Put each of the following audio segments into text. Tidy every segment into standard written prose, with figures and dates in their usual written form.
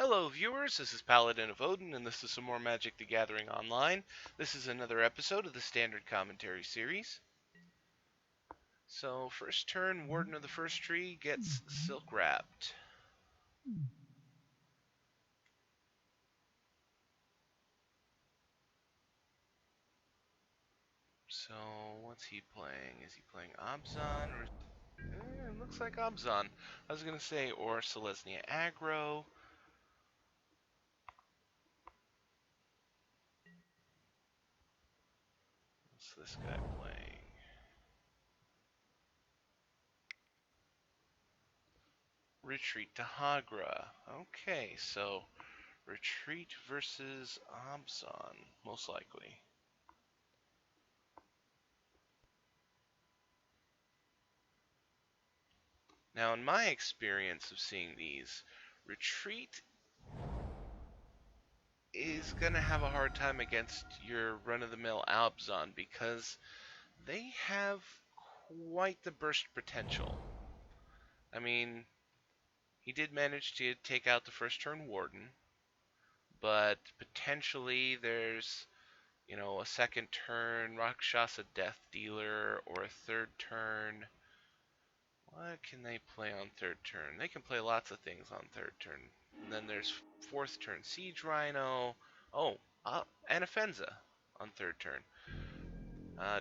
Hello viewers, this is Paladin of Odin, and this is some more Magic the Gathering Online. This is another episode of the Standard Commentary series. So, first turn, Warden of the First Tree gets Silk Wrapped. So, what's he playing? Is he playing Abzan, or... it looks like Abzan. I was going to say, or Selesnya Aggro. What's this guy playing? Retreat to Hagra. Okay, so Retreat versus Abzan, most likely. Now, in my experience of seeing these, Retreat is going to have a hard time against your run-of-the-mill Abzan because they have quite the burst potential. I mean, he did manage to take out the first turn Warden, but potentially there's, a second turn Rakshasa Death Dealer, or a third turn. What can they play on third turn? They can play lots of things on third turn. And then there's fourth turn Siege Rhino. Oh, Anafenza on third turn.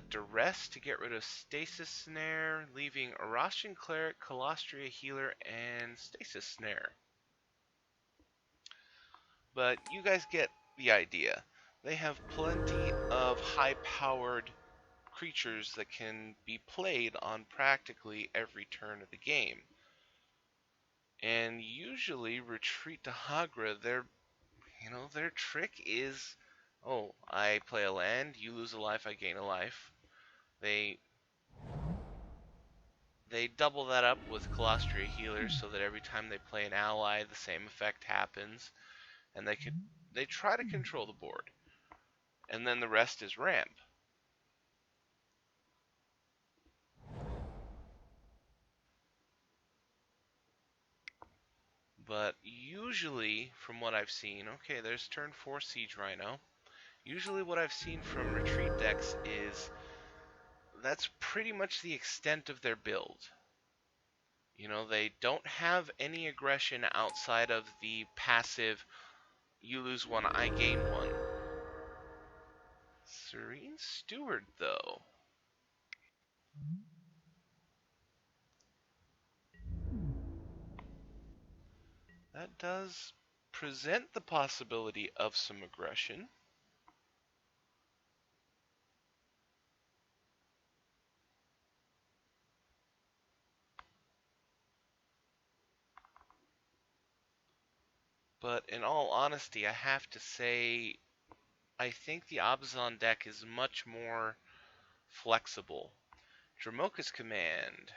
Duress to get rid of Stasis Snare, leaving Arashian Cleric, Colostria Healer, and Stasis Snare. But you guys get the idea. They have plenty of high-powered creatures that can be played on practically every turn of the game. And usually Retreat to Hagra, their trick is, oh, I play a land, you lose a life, I gain a life. They double that up with Colostria Healers so that every time they play an ally, the same effect happens, and they try to control the board. And then the rest is ramp. But usually, from what I've seen, okay, there's turn 4 Siege Rhino. Usually what I've seen from retreat decks is that's pretty much the extent of their build. They don't have any aggression outside of the passive, you lose one, I gain one. Serene Steward, though. That does present the possibility of some aggression. But in all honesty, I have to say, I think the Abzan deck is much more flexible. Dramoka's Command.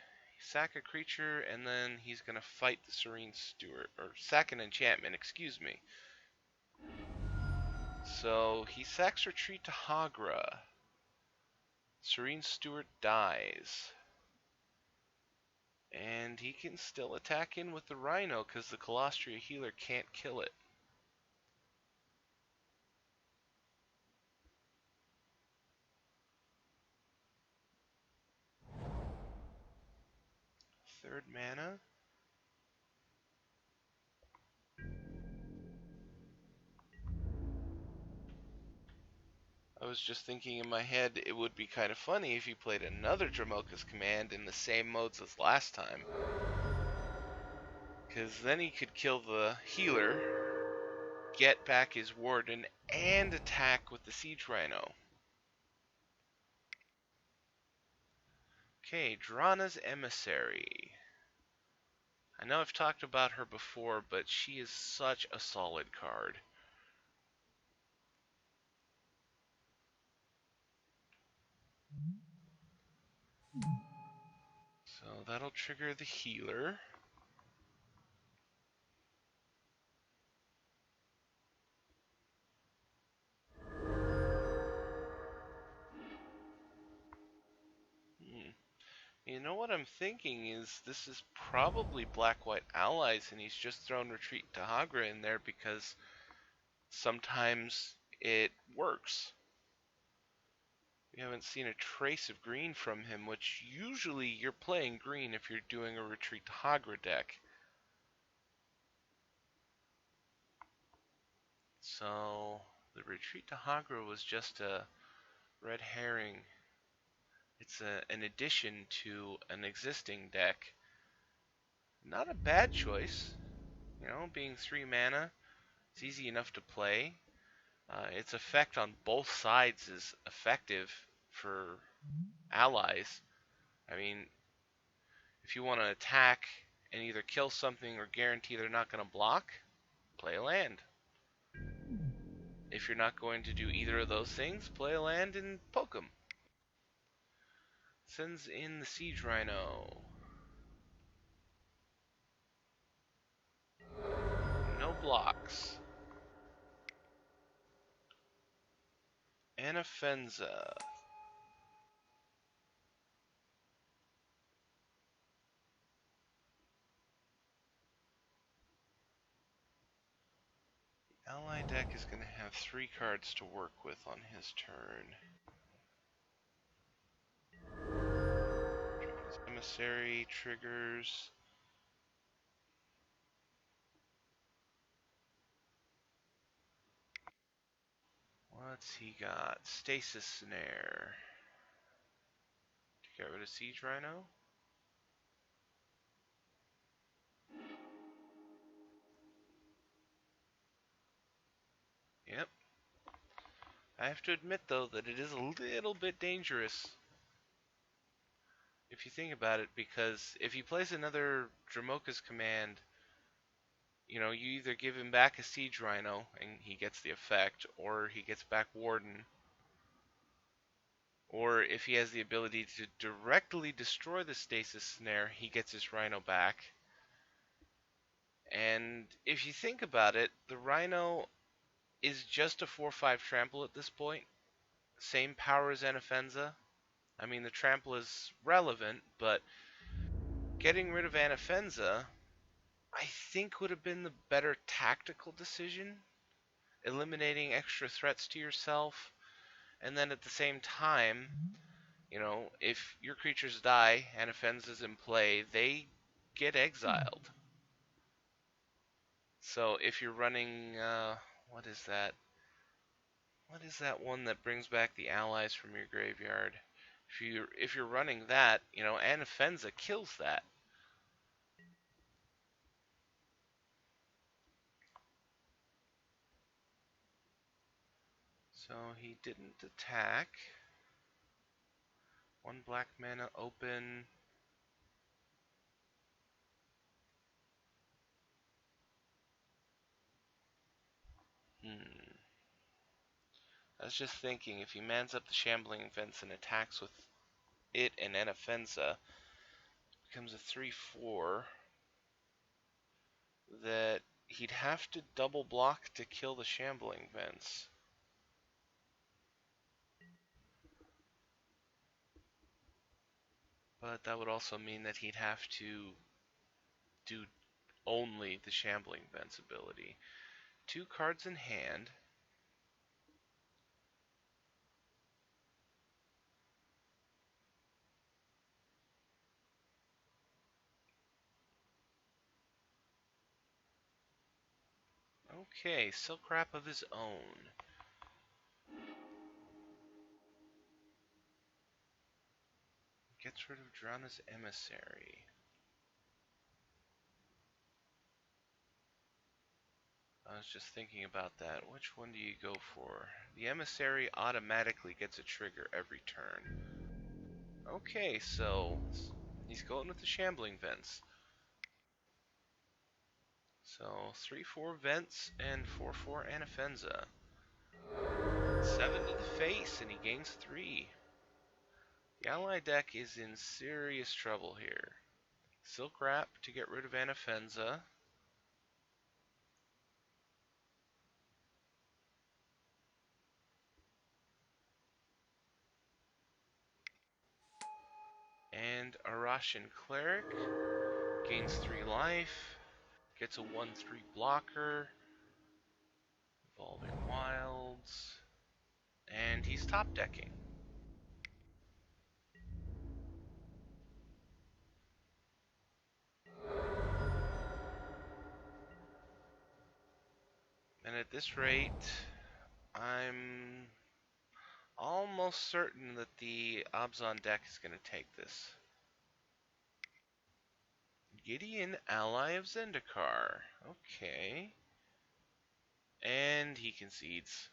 Sack a creature, and then he's going to fight the Serene Steward. Or sack an enchantment, excuse me. So he sacks Retreat to Hagra. Serene Steward dies. And he can still attack in with the Rhino because the Colostria Healer can't kill it. Third mana. I was just thinking in my head it would be kind of funny if he played another Dramoka's Command in the same modes as last time. Because then he could kill the healer, get back his Warden, and attack with the Siege Rhino. Okay, Drana's Emissary. I know I've talked about her before, but she is such a solid card. So that'll trigger the healer. You know what I'm thinking is this is probably black-white allies, and he's just thrown Retreat to Hagra in there because sometimes it works. We haven't seen a trace of green from him, which usually you're playing green if you're doing a Retreat to Hagra deck. So the Retreat to Hagra was just a red herring. It's an addition to an existing deck. Not a bad choice. You know, being 3 mana, it's easy enough to play. Its effect on both sides is effective for allies. I mean, if you want to attack and either kill something or guarantee they're not going to block, play a land. If you're not going to do either of those things, play a land and poke them. Sends in the Siege Rhino. No blocks. Anafenza. Ally deck is going to have 3 cards to work with on his turn. His Emissary triggers. What's he got? Stasis Snare. To get rid of Siege Rhino? Yep. I have to admit, though, that it is a little bit dangerous. If you think about it, because if he plays another Dramoka's command, you know, you either give him back a Siege Rhino, and he gets the effect, or he gets back Warden. Or if he has the ability to directly destroy the Stasis Snare, he gets his Rhino back. And if you think about it, the Rhino is just a 4/5 trample at this point. Same power as Anafenza. I mean, the trample is relevant, but getting rid of Anafenza, I think would have been the better tactical decision. Eliminating extra threats to yourself, and then at the same time, you know, if your creatures die, Anafenza's in play, they get exiled. So if you're running, what is that? What is that one that brings back the allies from your graveyard? If you're running that, you know, Anafenza kills that. So he didn't attack. 1 black mana open. I was just thinking, if he mans up the Shambling Fence and attacks with it and Anafenza, becomes a 3/4, that he'd have to double block to kill the Shambling Fence. But that would also mean that he'd have to do only the Shambling Fence ability. 2 cards in hand. Okay, Silk Wrap of his own. Gets rid of Drana's Emissary. I was just thinking about that. Which one do you go for? The Emissary automatically gets a trigger every turn. Okay, so he's going with the Shambling Vents. So 3/4 Vents and 4/4 Anafenza. 7 to the face, and he gains 3. The ally deck is in serious trouble here. Silk Wrap to get rid of Anafenza. And a Russian Cleric gains 3 life, gets a 1/3 blocker, Evolving Wilds, and he's top decking. And at this rate, I'm almost certain that the Abzan deck is going to take this. Gideon, ally of Zendikar. Okay. And he concedes.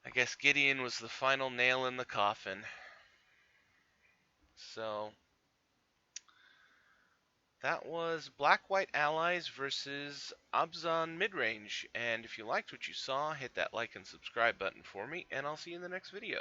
I guess Gideon was the final nail in the coffin. So, that was Black-White Allies versus Abzan Midrange. And if you liked what you saw, hit that like and subscribe button for me, and I'll see you in the next video.